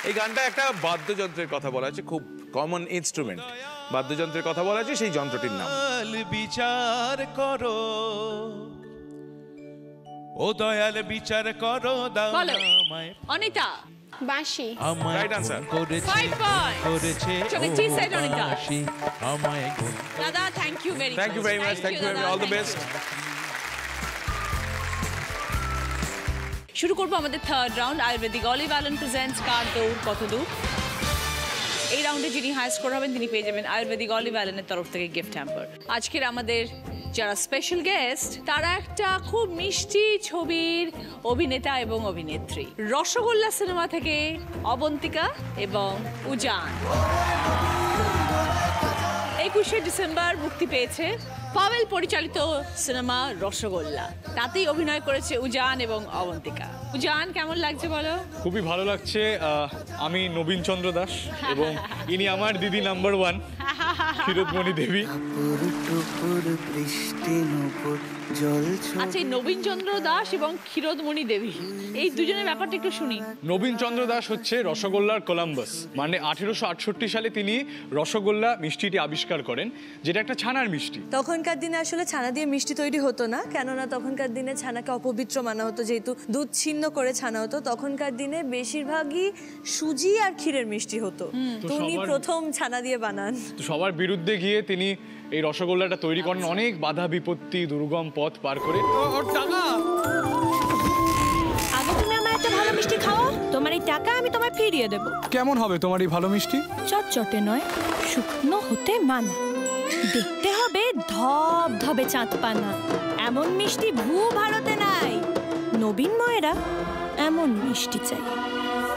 এই গানটা একটা বাদ্যযন্ত্রের কথা বলা আছে, খুব কমন ইনস্ট্রুমেন্ট, বাদ্যযন্ত্রের কথা বলা আছে, সেই যন্ত্রটির নাম। বিচার করো, ও দয়াল বিচার করো, দাও বলো আমায় অনিতা। বাঁশি। আমায় Right answer. গুণ করেছে, 5 points. করেছে চলো, ও টি সেট অনিতা। বাঁশি, আমায় গুণ। দাদা thank you very much. Thank you very much, thank you, all the best. শুরু করবো আমাদের থার্ড রাউন্ড। আয়ুর্বেদিক অলিভ অ্যালেন প্রেজেন্টস কার দৌড় কত দূর। এই রাউন্ডে যিনি হাই স্কোর হবেন তিনি পেয়ে যাবেন আয়ুর্বেদিক অলিভ অ্যালেনের তরফ থেকে গিফট হ্যাম্পার। আজকের আমাদের যারা স্পেশাল গেস্ট তারা একটা খুব মিষ্টি ছবির অভিনেতা এবং অভিনেত্রী। রসগোল্লা সিনেমা থেকে অবন্তিকা এবং উজান। 21শে ডিসেম্বর মুক্তি পেয়েছে পাভেল পরিচালিত সিনেমা রসগোল্লা। তাতেই অভিনয় করেছে উজান এবং অবন্তিকা। উজান, কেমন লাগছে বলো? খুবই ভালো লাগছে। আমি নবীন চন্দ্র দাস এবং ইনি আমার দিদি নাম্বার 1 ক্ষীরোদমণি দেবী। আচ্ছা, নবীন চন্দ্র দাস এবং ক্ষীরোদমণি দেবী, এই দুজনের ব্যাপারটা একটু শুনি। নবীন চন্দ্র দাস হচ্ছে রসগোল্লার কলাম্বাস। মানে 1868 সালে তিনি রসগোল্লা মিষ্টিটি আবিষ্কার করেন, যেটা একটা ছানার মিষ্টি। তখনকার দিনে আসলে ছানা দিয়ে মিষ্টি তৈরি হতো না, কেননা তখনকার দিনে ছানাকে অপবিত্র মানা হতো, যেহেতু দুধ ছিন্ন করে ছানা হতো। তখনকার দিনে বেশিরভাগই সুজি আর ক্ষীরের মিষ্টি হতো। তো উনি প্রথম ছানা দিয়ে বানান। তো সবার বিরুদ্ধে গিয়ে তিনি এই রসগোল্লাটা তৈরি করেন, অনেক বাধা বিপত্তি দুর্গম পথ পার করে। আগে তুমি আমার একটা ভালো মিষ্টি খাও, তোমার এই টাকা আমি তোমায় ফিরিয়ে দেব। কেমন হবে তোমার এই ভালো মিষ্টি? চটচটে নয়, শুকনো হতে মানা। দেখতে হবে ধবধবে চাঁদপানা। এমন মিষ্টি ভারতে নাই। নবীন ময়েরা এমন মিষ্টি চাই।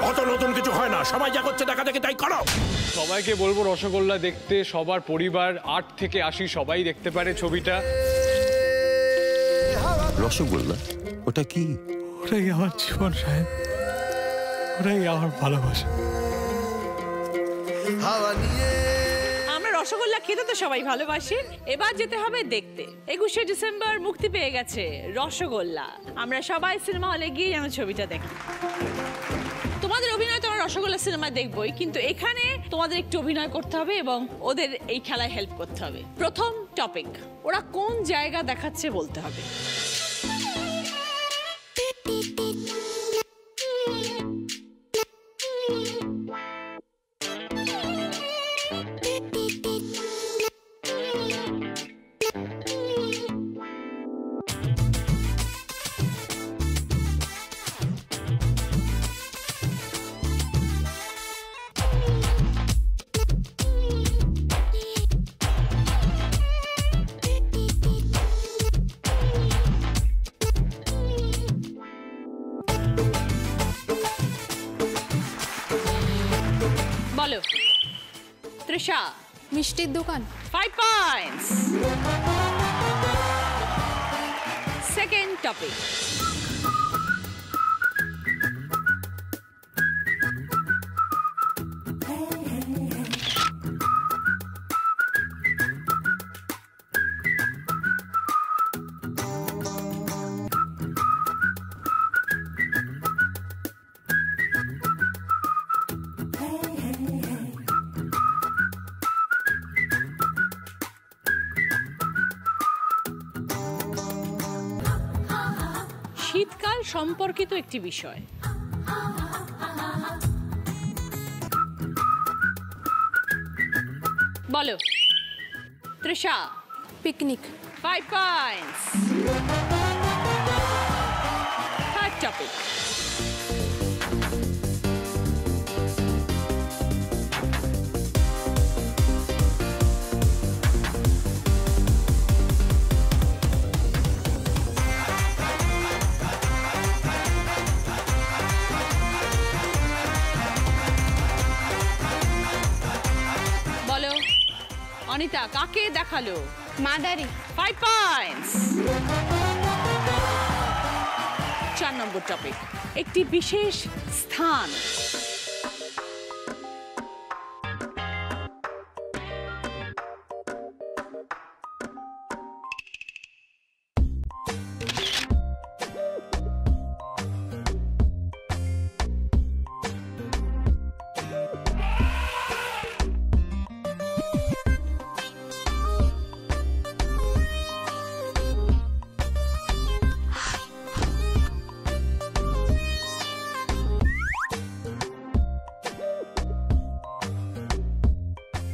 অত নতুন কিছু হয় না, সবাই যা করছে দেখা দেখে তাই করো। সবাইকে বলবো রসগোল্লা দেখতে, সবার পরিবার 8 থেকে 80 সবাই দেখতে পারে ছবিটা। রসগোল্লা ওটা কি? ওটাই আমার জীবন সাহেব, ওটাই আমার ভালোবাসা। আমরা রসগোল্লা খেতে তো সবাই ভালোবাসি, এবার যেতে হবে দেখতে। 21শে ডিসেম্বর মুক্তি পেয়ে গেছে রসগোল্লা। আমরা সবাই সিনেমা হলে গিয়ে যেন ছবিটা দেখি। তোমাদের অভিনয় তোমরা রসগোল্লা সিনেমায় দেখবোই, কিন্তু এখানে তোমাদের একটু অভিনয় করতে হবে এবং ওদের এই খেলায় হেল্প করতে হবে। প্রথম টপিক, ওরা কোন জায়গা দেখাচ্ছে বলতে হবে। বলো। তৃষা। মিষ্টির দোকান। 5 পয়েন্টস। সেকেন্ড টপিক, শীতকাল সম্পর্কিত একটি বিষয়। বলো। Trisha. Picnic. 5 points. Third topic, Anita কাকে দেখালো? মাদারি। 5 পয়েন্টস। 4 নম্বর টপিক, একটি বিশেষ স্থান।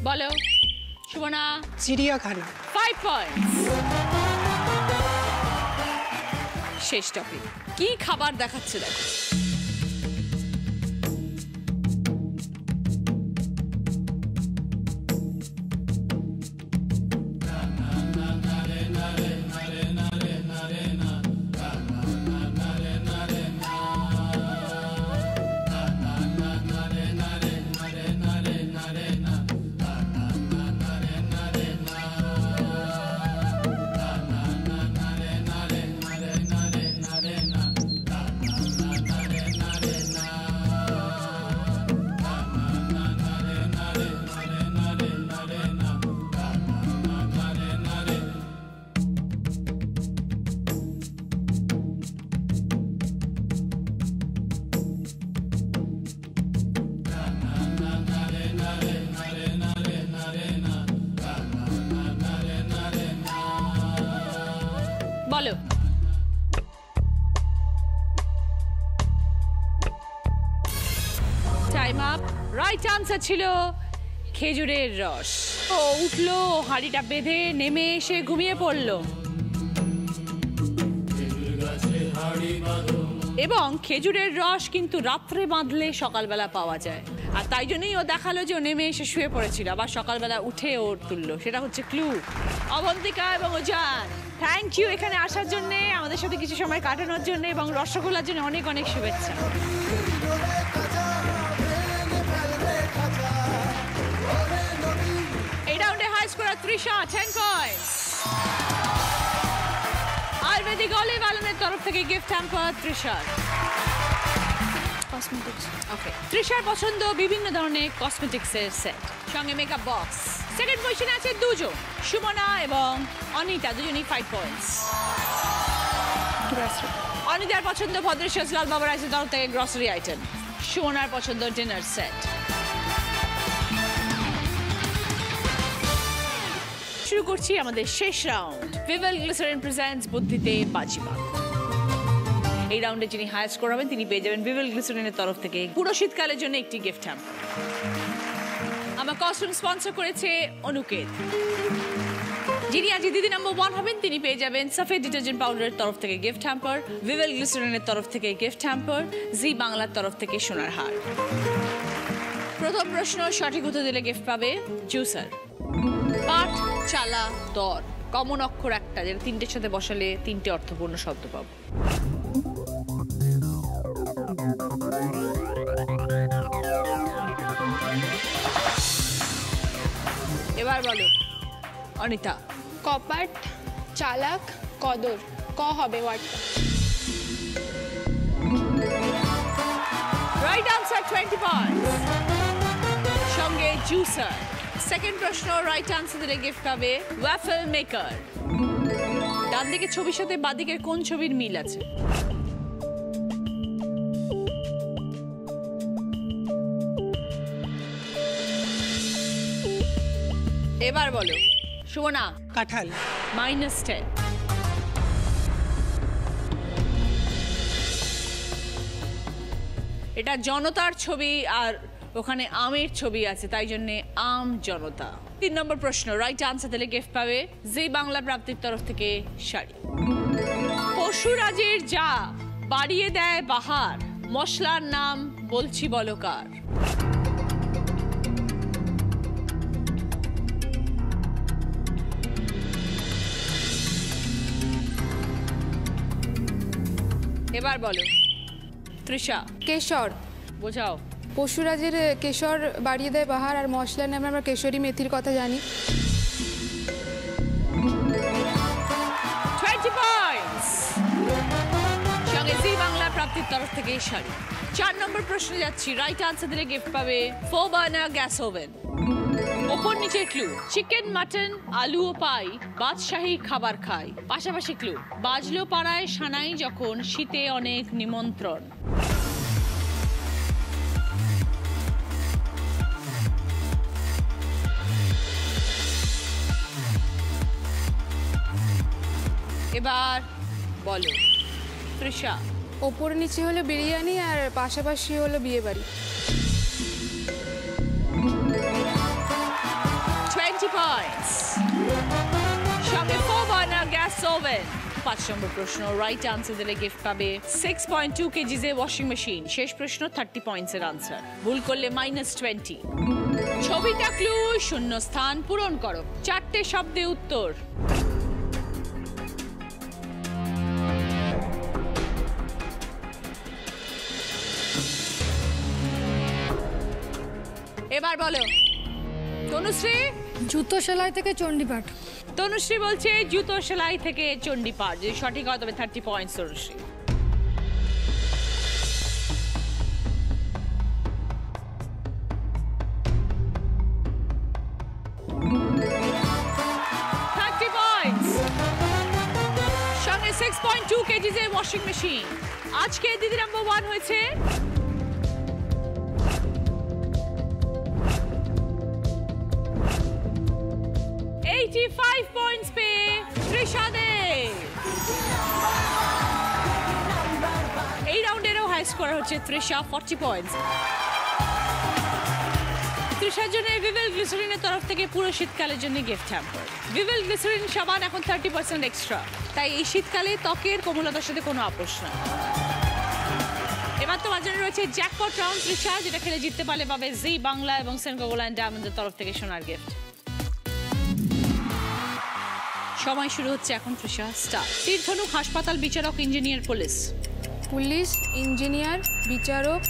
বলো। সুবর্ণা। চিড়িয়াখানা। 5 পয়েন্টস। শেষ টপিক, কি খাবার দেখাচ্ছে দেখো। বলো। Time up. রাইট আনসার ছিল খেজুরের রস। ও উঠলো, হাঁড়িটা বেঁধে নেমে এসে ঘুমিয়ে পড়লো। এবং খেজুরের রস কিন্তু রাত্রে বাঁধলে সকালবেলা পাওয়া যায়, আর তাই জন্যই ও দেখালো যে ও নেমে এসে শুয়ে পড়েছিল, আবার সকালবেলা উঠে ওর তুললো। সেটা হচ্ছে ক্লু। অবন্তিকা এবং ওজান, থ্যাংক ইউ এখানে আসার জন্যে, আমাদের সাথে কিছু সময় কাটানোর জন্য, এবং রসগোল্লার জন্য অনেক অনেক শুভেচ্ছা। এই রাউন্ডে high scorer Trisha 10 points. Ayurvedic olive অয়েলের তরফ থেকে গিফট হ্যাম্পার তৃষার। কসমেটিক্স। ওকে, তৃষার পছন্দ বিভিন্ন ধরনের কসমেটিক্সের সেট, সঙ্গে মেকআপ বক্স। সেকেন্ড পজিশনে আছে দুজন, সুমনা এবং অনিতা, দুজনই 5 পয়েন্টস। অনিতার পছন্দ ভদ্রেশ্বর লাল বাবা রাইসের তরফ থেকে গ্রসারি আইটেম, সুমনার পছন্দ ডিনার সেট। শুরু করছি আমাদের শেষ রাউন্ড, ভিভেল গ্লিসারিন প্রেজেন্টস বুদ্ধিতে বাজিমাত। এই রাউন্ডে যিনি হাই স্কোর হবেন তিনি পেয়ে যাবেন ভিভেল গ্লিসারিনের তরফ থেকে পুরো শীতকালের জন্য একটি গিফট হ্যাম্পার। আমার কস্টিউম স্পন্সর করেছে অনুকেত। যিনি আজ দিদি নাম্বার 1 হবেন তিনি পেয়ে যাবেন সফেদ ডিটারজেন্ট পাউডারের তরফ থেকে গিফট হ্যাম্পার, ভিভেল গ্লিসারিনের তরফ থেকে গিফট হ্যাম্পার, জি বাংলার তরফ থেকে সোনার হার। প্রথম প্রশ্ন সঠিক উত্তর দিলে গিফট পাবে জুসার। পাঠ, চালা, দর, কমন অক্ষর একটা, যেটা তিনটের সাথে বসালে তিনটে অর্থপূর্ণ শব্দ পাবো। এবার বলো অনিতা। কপাট, চালাক, কদর, ক হবে ওয়ার্ডটা। রাইট আনসার 20 পয়েন্টস, সঙ্গে জুসার। সেকেন্ড প্রশ্ন রাইট আনসার দিলে গিফট পাবে ওয়াফেল মেকার। ডান দিকের ছবির সাথে বাঁ দিকের কোন ছবির মিল আছে? এবার বলো সুমনা। কাঁঠাল। -10। এটা জনতার ছবি আর ওখানে আমের ছবি আছে, তাই জন্য আম জনতা। 3 নম্বর প্রশ্ন রাইট আনসার দিলে গিফট পাবে জি বাংলা প্রাপ্তির তরফ থেকে শাড়ি। পশুরাজের যা বাড়িয়ে দেয় বাহার, মশলার নাম বলছি বলকার। এবার বলো তৃষা। কেশর। বোঝাও। পশুরাজের কেশর বাড়িয়ে দেয় বাহার, আর মশলার নামে আমরা কেশরী মেথির কথা জানি। 20 পয়েন্টস, সঙ্গে জি বাংলা প্রাপ্তির তরফ থেকে শাড়ি। 4 নম্বর প্রশ্নে যাচ্ছি, রাইট আনসার দিলে গিফট পাবে 4 বার্নার গ্যাস ওভেন। ওপর নিচের ক্লু, চিকেন, মাটন, আলু ও পাই, বাদশাহী খাবার খাই। পাশাপাশি ক্লু, বাজলো পাড়ায় সানাই যখন, শীতে অনেক নিমন্ত্রণ। এবার বলো তৃষা। ওপর নিচে হলো বিরিয়ানি আর পাশাপাশি হলো বিয়ে বাড়ি। 20 পয়েন্টস, সঙ্গে 4 বার্নার গ্যাস ওভেন। 5 নম্বর প্রশ্ন রাইট আনসার দিলে গিফট পাবে 6.2 কেজিজ এ ওয়াশিং মেশিন। শেষ প্রশ্ন 30 পয়েন্টস এর আনসার, ভুল করলে -20। ছবিটা ক্লু, শূন্য স্থান পূরণ করো। 4টে শব্দে উত্তর। এবার বলো। তনুশ্রী? জুতো সেলাই থেকে চণ্ডীপাঠ। তনুশ্রী বলছে জুতো সেলাই থেকে চণ্ডীপাঠ। যদি সঠিক হয় তবে 30 পয়েন্টস তনুশ্রী। সঙ্গে 6.2 কেজিজ এর ওয়াশিং মেশিন। আজকে দিদি নাম্বার 1 হয়েছে 85 পয়েন্টস পেয়ে তৃষা দে। এই রাউন্ডেরও হাই স্কোর হচ্ছে তৃষা 40 পয়েন্টস। তৃষার জন্য ভিভেল গ্লিসারিনের তরফ থেকে পুরো শীতকালের জন্য গিফট হ্যাম্পার। ভিভেল গ্লিসারিন সাবান এখন 30% এক্সট্রা, তাই এই শীতকালে ত্বকের কোমলতার সাথে কোনো আপোষ না। এবার তোমার জন্য রয়েছে জ্যাকপট রাউন্ড তৃষা, যেটা খেলে জিততে পারলে পাবে জি বাংলা এবং সেনকো গোল্ড ডায়মন্ডের তরফ থেকে সোনার গিফট। সময় শুরু হচ্ছে এখন তৃষা, স্টার্ট। তীরধনুক, হাসপাতাল, বিচারক, ইঞ্জিনিয়ার, পুলিশ। পুলিশ, ইঞ্জিনিয়ার, বিচারক,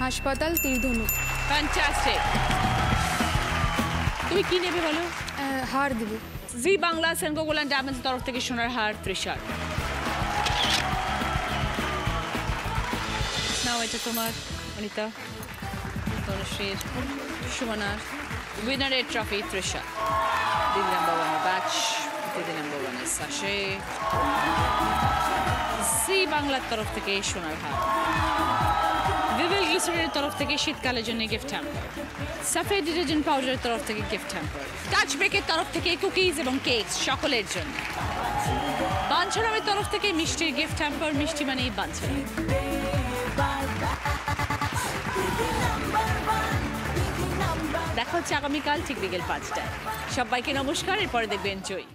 হাসপাতাল, তীরধনুক। ফ্যান্টাস্টিক। তুমি কি নেবে বলো? হার দেব। জি বাংলা সেনকো গোল্ড ডায়মন্ডের তরফ থেকে সোনার হার তৃষার। নাও এটা তোমার, অনিতা, তনুশ্রীর, সুমনার, উইনারের ট্রফি তৃষা। দিদি নাম্বার 1 ব্যাচ, দিদি নাম্বার 1 সাশে। জি বাংলার তরফ থেকে সোনার হার। ভিভেল গ্লিসারিনের তরফ থেকে শীতকালের জন্য গিফট হ্যাম্পার। সাফে ডিটারজেন্ট পাউডারের তরফ থেকে গিফট হ্যাম্পার। টাচ বেকের তরফ থেকে কুকিজ এবং কেকস সকলের জন্য। বাঞ্ছারামের তরফ থেকে মিষ্টির গিফট হ্যাম্পার, মিষ্টি মানেই বাঞ্ছারাম। দেখা হচ্ছে আগামীকাল ঠিক বিকেল 5টায়। সবাইকে নমস্কার, এরপরে দেখবেন জয়।